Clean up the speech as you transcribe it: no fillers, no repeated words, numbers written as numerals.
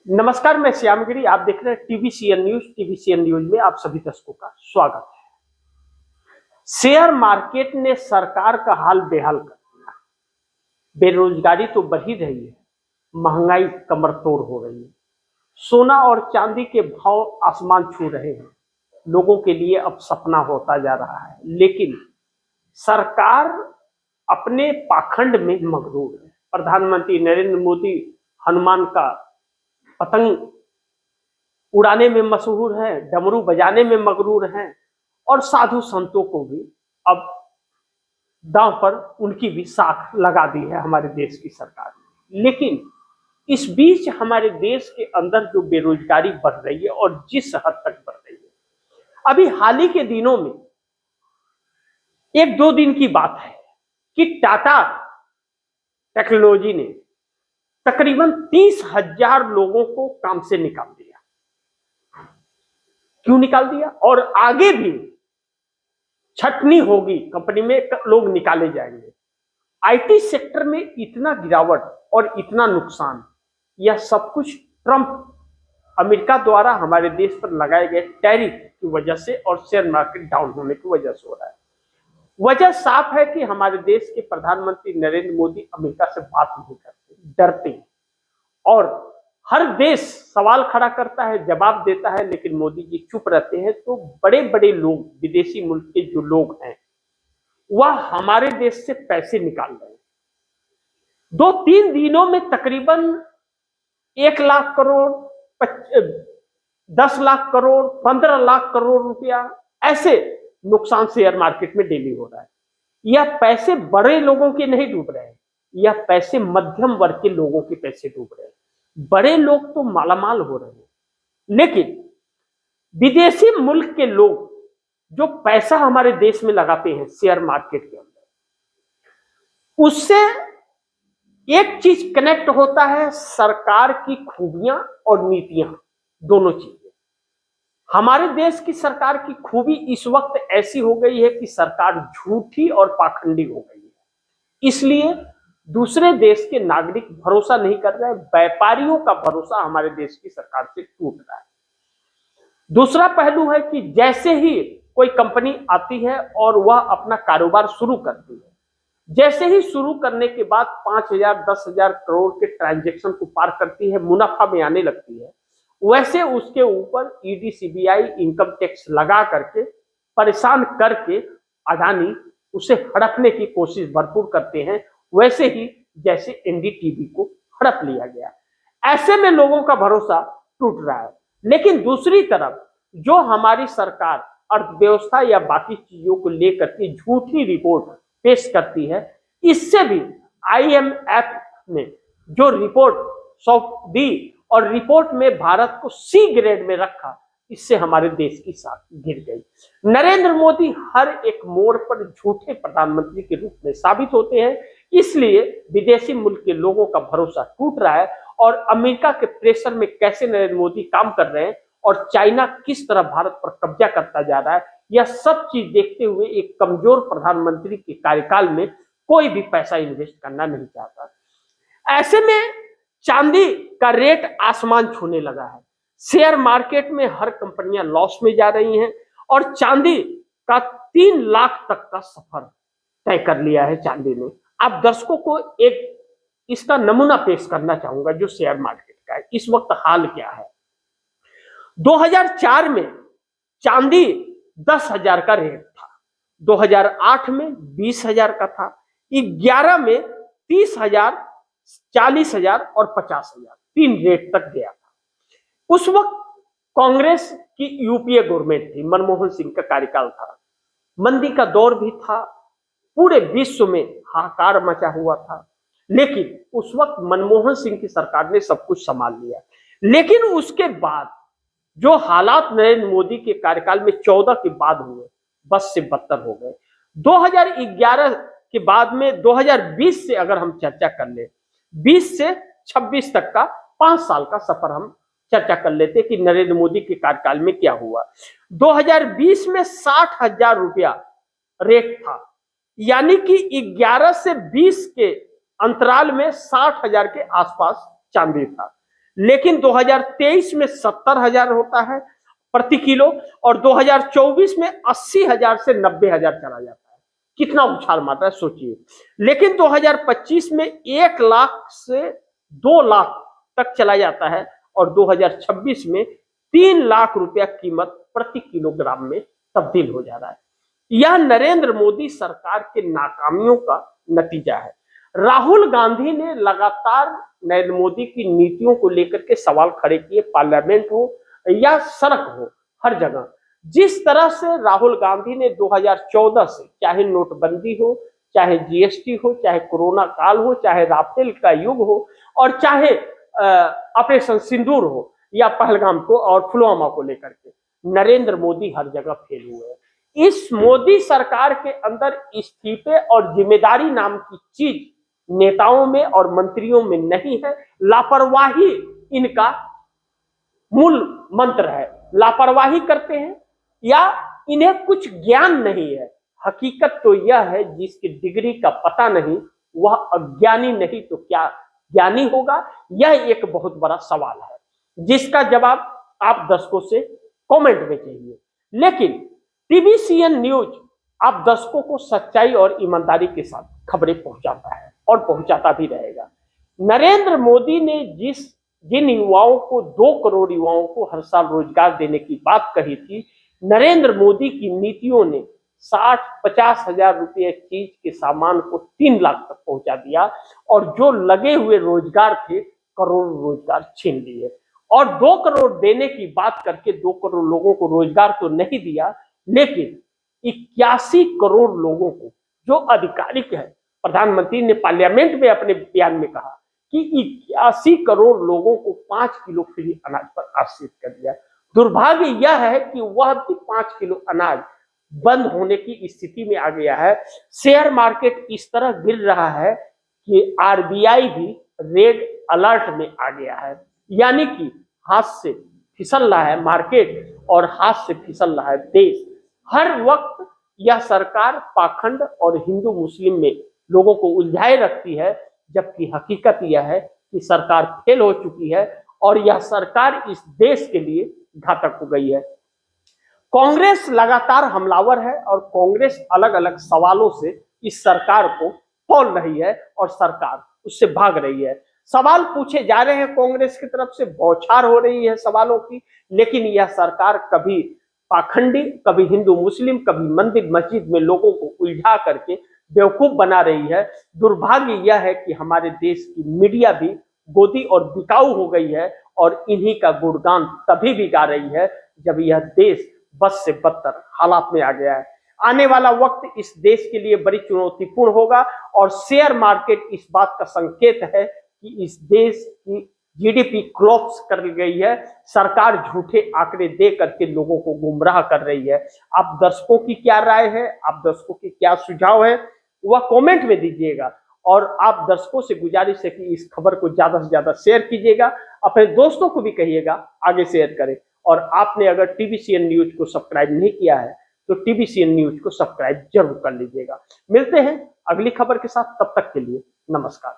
नमस्कार, मैं श्यामगिरी। आप देख रहे हैं टीवीसीएन न्यूज। टीवीसीएन न्यूज में आप सभी दर्शकों का स्वागत है। शेयर मार्केट ने सरकार का हाल बेहाल कर दिया। बेरोजगारी तो बढ़ ही रही है, महंगाई कमर तोड़ हो रही है, सोना और चांदी के भाव आसमान छू रहे हैं। लोगों के लिए अब सपना होता जा रहा है, लेकिन सरकार अपने पाखंड में मगरूर है। प्रधानमंत्री नरेंद्र मोदी हनुमान का पतंग उड़ाने में मशहूर है, डमरू बजाने में मगरूर हैं, और साधु संतों को भी अब दांव पर उनकी भी साख लगा दी है हमारे देश की सरकार ने। लेकिन इस बीच हमारे देश के अंदर जो बेरोजगारी बढ़ रही है और जिस हद तक बढ़ रही है, अभी हाल ही के दिनों में एक दो दिन की बात है कि टाटा टेक्नोलॉजी ने तकरीबन 30,000 लोगों को काम से निकाल दिया। क्यों निकाल दिया और आगे भी छटनी होगी, कंपनी में लोग निकाले जाएंगे। आईटी सेक्टर में इतना गिरावट और इतना नुकसान, यह सब कुछ ट्रंप अमेरिका द्वारा हमारे देश पर लगाए गए टैरिफ की वजह से और शेयर मार्केट डाउन होने की वजह से हो रहा है। वजह साफ है कि हमारे देश के प्रधानमंत्री नरेंद्र मोदी अमेरिका से बात नहीं करते, डरते हैं, और हर देश सवाल खड़ा करता है, जवाब देता है, लेकिन मोदी जी चुप रहते हैं। तो बड़े बड़े लोग, विदेशी मुल्क के जो लोग हैं, वह हमारे देश से पैसे निकाल रहे हैं। 2-3 दिनों में तकरीबन 1 लाख करोड़, 10 लाख करोड़, 15 लाख करोड़ रुपया, ऐसे नुकसान शेयर मार्केट में डेली हो रहा है। यह पैसे बड़े लोगों के नहीं डूब रहे हैं, यह पैसे मध्यम वर्ग के लोगों के पैसे डूब रहे हैं। बड़े लोग तो मालामाल हो रहे हैं, लेकिन विदेशी मुल्क के लोग जो पैसा हमारे देश में लगाते हैं शेयर मार्केट के अंदर, उससे एक चीज कनेक्ट होता है, सरकार की खूबियां और नीतियां, दोनों चीजें। हमारे देश की सरकार की खूबी इस वक्त ऐसी हो गई है कि सरकार झूठी और पाखंडी हो गई है, इसलिए दूसरे देश के नागरिक भरोसा नहीं कर रहे हैं। व्यापारियों का भरोसा हमारे देश की सरकार से टूट रहा है। दूसरा पहलू है कि जैसे ही कोई कंपनी आती है और वह अपना कारोबार शुरू करती है, जैसे ही शुरू करने के बाद 5,000 10,000 करोड़ के ट्रांजैक्शन को पार करती है, मुनाफा में आने लगती है, वैसे उसके ऊपर ईडी सीबीआई इनकम टैक्स लगा करके परेशान करके अडानी उसे हड़पने की कोशिश भरपूर करते हैं, वैसे ही जैसे एनडीटीवी को हड़प लिया गया। ऐसे में लोगों का भरोसा टूट रहा है। लेकिन दूसरी तरफ जो हमारी सरकार अर्थव्यवस्था या बाकी चीजों को लेकर के झूठी रिपोर्ट पेश करती है, इससे भी आईएमएफ ने जो रिपोर्ट सौंप दी और रिपोर्ट में भारत को सी ग्रेड में रखा, इससे हमारे देश की साख गिर गई। नरेंद्र मोदी हर एक मोड़ पर झूठे प्रधानमंत्री के रूप में साबित होते हैं, इसलिए विदेशी मुल्क के लोगों का भरोसा टूट रहा है। और अमेरिका के प्रेशर में कैसे नरेंद्र मोदी काम कर रहे हैं और चाइना किस तरह भारत पर कब्जा करता जा रहा है, यह सब चीज देखते हुए एक कमजोर प्रधानमंत्री के कार्यकाल में कोई भी पैसा इन्वेस्ट करना नहीं चाहता। ऐसे में चांदी का रेट आसमान छूने लगा है। शेयर मार्केट में हर कंपनियां लॉस में जा रही हैं और चांदी का 3 लाख तक का सफर तय कर लिया है चांदी ने। आप दर्शकों को एक इसका नमूना पेश करना चाहूंगा जो शेयर मार्केट का है, इस वक्त हाल क्या है। 2004 में चांदी 10,000 का रेट था, 2008 में 20,000 का था, 11 में 30,000, 40,000 और 50,000, 3 रेट तक गया था। उस वक्त कांग्रेस की यूपीए गवर्नमेंट थी, मनमोहन सिंह का कार्यकाल था, मंदी का दौर भी था, पूरे विश्व में हाहाकार मचा हुआ था। लेकिन उस वक्त मनमोहन सिंह की सरकार ने सब कुछ संभाल लिया। लेकिन उसके बाद जो हालात नरेंद्र मोदी के कार्यकाल में 14 के बाद हुए, बस से बदतर हो गए। 2011 के बाद में 2020 से अगर हम चर्चा कर ले, 20 से 26 तक का 5 साल का सफर हम चर्चा कर लेते कि नरेंद्र मोदी के कार्यकाल में क्या हुआ। 2020 में 60,000 रुपया रेट था, यानी कि 11 से 20 के अंतराल में 60,000 के आसपास चांदी था। लेकिन 2023 में 70,000 होता है प्रति किलो और 2024 में 80,000 से 90,000 चला जाता है। कितना उछाल मारता है सोचिए। लेकिन 2025 में 1 लाख से 2 लाख तक चला जाता है और 2026 में 3 लाख रुपया कीमत प्रति किलोग्राम में तब्दील हो जा रहा है। यह नरेंद्र मोदी सरकार के नाकामियों का नतीजा है। राहुल गांधी ने लगातार नरेंद्र मोदी की नीतियों को लेकर के सवाल खड़े किए, पार्लियामेंट हो या सड़क हो, हर जगह। जिस तरह से राहुल गांधी ने 2014 से, चाहे नोटबंदी हो, चाहे जीएसटी हो, चाहे कोरोना काल हो, चाहे राफेल का युग हो और चाहे ऑपरेशन सिंदूर हो या पहलगाम को और पुलवामा को लेकर के, नरेंद्र मोदी हर जगह फेल हुए हैं। इस मोदी सरकार के अंदर इस्तीफे और जिम्मेदारी नाम की चीज नेताओं में और मंत्रियों में नहीं है। लापरवाही इनका मूल मंत्र है। लापरवाही करते हैं या इन्हें कुछ ज्ञान नहीं है। हकीकत तो यह है, जिसकी डिग्री का पता नहीं वह अज्ञानी नहीं तो क्या ज्ञानी होगा, यह एक बहुत बड़ा सवाल है जिसका जवाब आप दर्शकों से कमेंट में चाहिए। लेकिन टीवीसीएन न्यूज आप दर्शकों को सच्चाई और ईमानदारी के साथ खबरें पहुंचाता है और पहुंचाता भी रहेगा। नरेंद्र मोदी ने जिन युवाओं को 2 करोड़ युवाओं को हर साल रोजगार देने की बात कही थी, नरेंद्र मोदी की नीतियों ने 60-50 हजार रुपये चीज के सामान को 3 लाख तक पहुंचा दिया और जो लगे हुए रोजगार थे, करोड़ रोजगार छीन लिए। और 2 करोड़ देने की बात करके 2 करोड़ लोगों को रोजगार तो नहीं दिया, लेकिन 81 करोड़ लोगों को, जो आधिकारिक है, प्रधानमंत्री ने पार्लियामेंट में अपने बयान में कहा कि 81 करोड़ लोगों को 5 किलो फ्री अनाज पर आश्रित कर दिया। दुर्भाग्य यह है कि वह भी 5 किलो अनाज बंद होने की स्थिति में आ गया है। शेयर मार्केट इस तरह गिर रहा है कि आरबीआई भी रेड अलर्ट में आ गया है, यानी कि हाथ से फिसल रहा है मार्केट और हाथ से फिसल रहा है देश। हर वक्त यह सरकार पाखंड और हिंदू मुस्लिम में लोगों को उलझाए रखती है, जबकि हकीकत यह है कि सरकार फेल हो चुकी है और यह सरकार इस देश के लिए घातक हो गई है। कांग्रेस लगातार हमलावर है और कांग्रेस अलग अलग सवालों से इस सरकार को तोल रही है और सरकार उससे भाग रही है। सवाल पूछे जा रहे हैं कांग्रेस की तरफ से, बौछार हो रही है सवालों की, लेकिन यह सरकार कभी पाखंडी, कभी हिंदू मुस्लिम, कभी मंदिर मस्जिद में लोगों को उलझा करके बेवकूफ बना रही है। दुर्भाग्य यह है कि हमारे देश की मीडिया भी गोदी और बिकाऊ हो गई है और इन्हीं का गुणगान तभी भी गा रही है जब यह देश बद से बदतर हालात में आ गया है। आने वाला वक्त इस देश के लिए बड़ी चुनौतीपूर्ण होगा और शेयर मार्केट इस बात का संकेत है कि इस देश की जीडीपी क्रॉप्स कर गई है। सरकार झूठे आंकड़े दे करके लोगों को गुमराह कर रही है। आप दर्शकों की क्या राय है, आप दर्शकों की क्या सुझाव है, वह कमेंट में दीजिएगा और आप दर्शकों से गुजारिश है कि इस खबर को ज्यादा से ज्यादा शेयर कीजिएगा, अपने दोस्तों को भी कहिएगा आगे शेयर करें। और आपने अगर टीवीसीएन न्यूज को सब्सक्राइब नहीं किया है तो टीवीसीएन न्यूज को सब्सक्राइब जरूर कर लीजिएगा। मिलते हैं अगली खबर के साथ, तब तक के लिए नमस्कार।